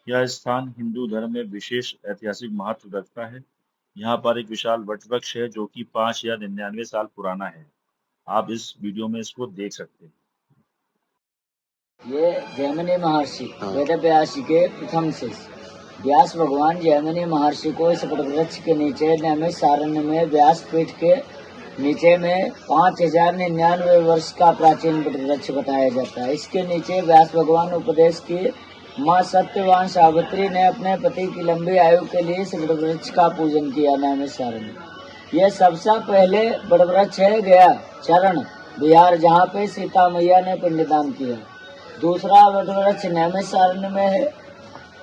यह स्थान हिंदू धर्म में विशेष ऐतिहासिक महत्व रखता है। यहाँ पर एक विशाल वट वृक्ष है जो कि 5 या 99 साल पुराना है। आप इस वीडियो में इसको देख सकते हैं। ये जैमिनी महर्षि वेद व्यास के प्रथम शिष्य व्यास भगवान जैमिनी महर्षि को इस वृक्ष के नीचे नैमिषारण्य में व्यास पीठ के नीचे में 5099 वर्ष का प्राचीन वृक्ष बताया जाता है। इसके नीचे व्यास भगवान उपदेश की माँ सत्यवान सावित्री ने अपने पति की लंबी आयु के लिए इस वृक्ष का पूजन किया। नैमिषारण्य यह सबसे पहले वृक्ष है गया चरण बिहार, जहाँ पे सीता मैया ने पिंडदान किया। दूसरा वृक्ष नैमिषारण्य में है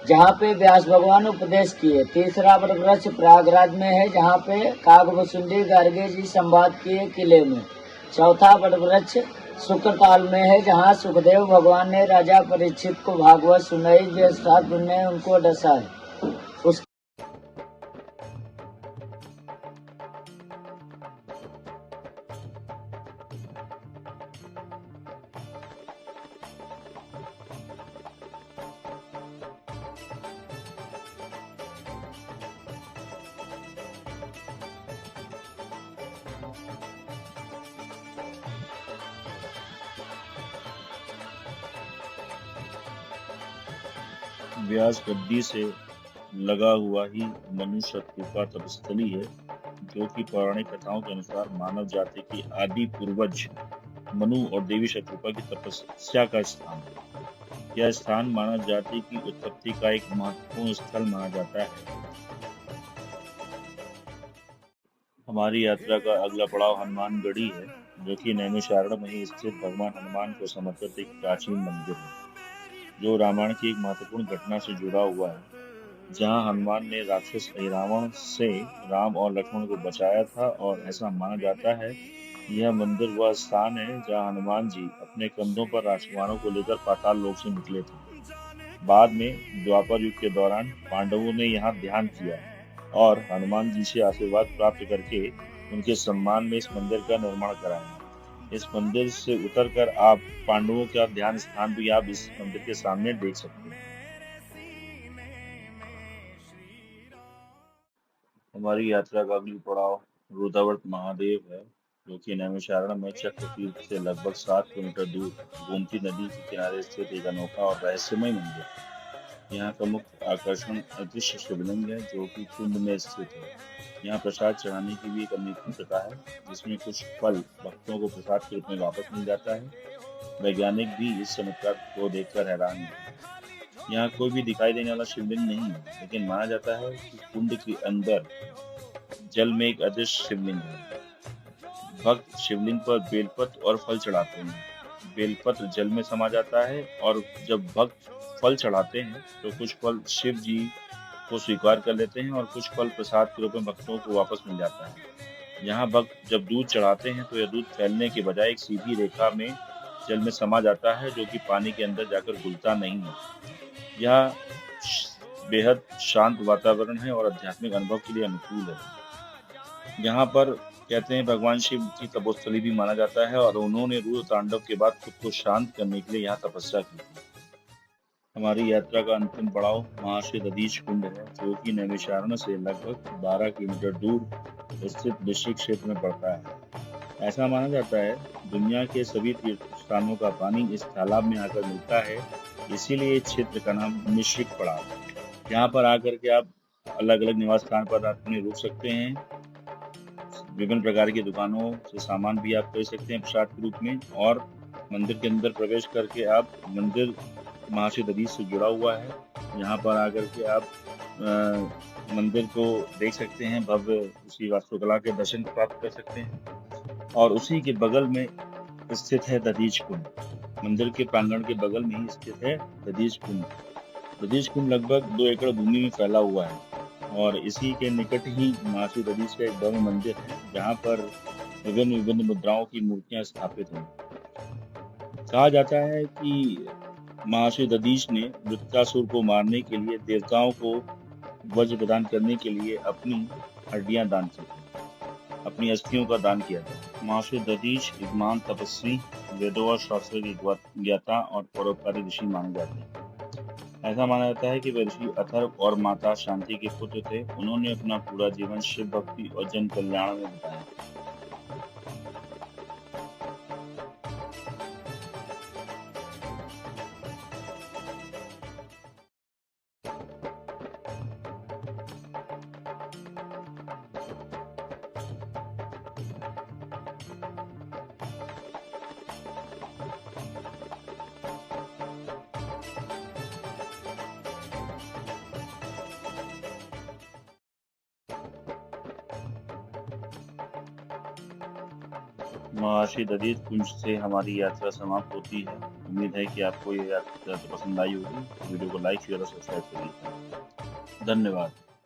जहाँ पे व्यास भगवान उपदेश किए। तीसरा वृक्ष प्रयागराज में है जहाँ पे कागभुसुंडी गार्गे जी संवाद किए किले में। चौथा वृक्ष शुक्रताल में है जहाँ सुखदेव भगवान ने राजा परीक्षित को भागवत सुनाई, जो ने उनको डसा है। उस व्यास गद्दी से लगा हुआ ही मनु शतरूपा तपस्थली है, जो कि पौराणिक कथाओं के अनुसार मानव जाति की आदि पूर्वज मनु और देवी शतरूपा की तपस्या का स्थान है। यह स्थान मानव जाति की उत्पत्ति का एक महत्वपूर्ण स्थल माना जाता है। हमारी यात्रा का अगला पड़ाव हनुमानगढ़ी है, जो कि नैमिषारण्य में ही स्थित भगवान हनुमान को समर्पित एक प्राचीन मंदिर है, जो रामायण की एक महत्वपूर्ण घटना से जुड़ा हुआ है, जहां हनुमान ने राक्षस रावण से राम और लक्ष्मण को बचाया था। और ऐसा माना जाता है कि यह मंदिर वह स्थान है जहां हनुमान जी अपने कंधों पर राजकुमारों को लेकर पाताल लोक से निकले थे। बाद में द्वापर युग के दौरान पांडवों ने यहाँ ध्यान किया और हनुमान जी से आशीर्वाद प्राप्त करके उनके सम्मान में इस मंदिर का निर्माण कराया। इस मंदिर से उतरकर आप पांडवों का ध्यान स्थान भी आप इस मंदिर के सामने देख सकते हैं। हमारी यात्रा का अगली पड़ाव रुद्रवत महादेव है, जो कि नैमिषारण्य में चक्र तीर्थ से लगभग 7 किलोमीटर दूर गोमती नदी के किनारे स्थित एक अनोखा और रहस्यमय मंदिर है। यहाँ का मुख्य आकर्षण अदृश्य शिवलिंग है, जो कि कुंड में स्थित है। यहाँ प्रसाद चढ़ाने की भी एक अनोखी प्रथा है, जिसमें कुछ फल भक्तों को प्रसाद के रूप में वापस मिल जाता है। वैज्ञानिक भी इस चमत्कार को देखकर हैरान है। यहाँ कोई भी दिखाई देने वाला शिवलिंग नहीं है, लेकिन माना जाता है कि कुंड के अंदर जल में एक अदृश्य शिवलिंग है। भक्त शिवलिंग पर बेलपत्र और फल चढ़ाते हैं। बेलपत्र जल में समा जाता है और जब भक्त फल चढ़ाते हैं तो कुछ फल शिव जी को स्वीकार कर लेते हैं और कुछ फल प्रसाद के रूप में भक्तों को वापस मिल जाता है। यहाँ भक्त जब दूध चढ़ाते हैं तो यह दूध फैलने के बजाय एक सीधी रेखा में जल में समा जाता है, जो कि पानी के अंदर जाकर घुलता नहीं है। यह बेहद शांत वातावरण है और आध्यात्मिक अनुभव के लिए अनुकूल है। यहाँ पर कहते हैं भगवान शिव की तपोस्थली भी माना जाता है और उन्होंने रुद्र तांडव के बाद खुद को शांत करने के लिए यहाँ तपस्या की थी। हमारी यात्रा का अंतिम पड़ाव महर्षि दधीच कुंड है, जो कि नैमिषारण्य से लगभग 12 किलोमीटर दूर स्थित वृश्चिक क्षेत्र में पड़ता है। ऐसा माना जाता है दुनिया के सभी तीर्थ स्थानों का पानी इस तालाब में आकर मिलता है, इसीलिए इस क्षेत्र का नाम निश्चिक पड़ा है। यहाँ पर आकर के आप अलग अलग निवास स्थान पर अपने रुक सकते हैं। विभिन्न प्रकार की दुकानों से सामान भी आप खरीद सकते हैं प्रसाद के रूप में, और मंदिर के अंदर प्रवेश करके आप मंदिर महर्षि दधीच से जुड़ा हुआ है। यहाँ पर आकर के आप मंदिर को देख सकते हैं, भव्य उसकी वास्तुकला के दर्शन प्राप्त कर सकते हैं। और उसी के बगल में स्थित है दधीच कुंड। मंदिर के प्रांगण के बगल में ही स्थित है दधीच कुंड। दधीच कुंड लगभग 2 एकड़ भूमि में फैला हुआ है और इसी के निकट ही महर्षि दधीच का एक भव्य मंदिर है, जहाँ पर विभिन्न विभिन्न मुद्राओं की मूर्तियां स्थापित हैं। कहा जाता है कि महर्षि दधीच ने वृत्रासुर को मारने के लिए देवताओं को वज्र प्रदान करने के लिए अपनी हड्डियां दान की थी, अपनी अस्थियों का दान किया था। महर्षि दधीच एक महान तपस्वी, वेदों और शास्त्रों के ज्ञाता और परोपकारी ऋषि माने जाते हैं। ऐसा माना जाता है कि वे ऋषि अथर्व और माता शांति के पुत्र थे। उन्होंने अपना पूरा जीवन शिव भक्ति और जन कल्याण में बिताया। महर्षि दधीच कुंज से हमारी यात्रा समाप्त होती है। उम्मीद है कि आपको ये यात्रा पसंद आई होगी। वीडियो को लाइक शेयर और सब्सक्राइब करिए। धन्यवाद।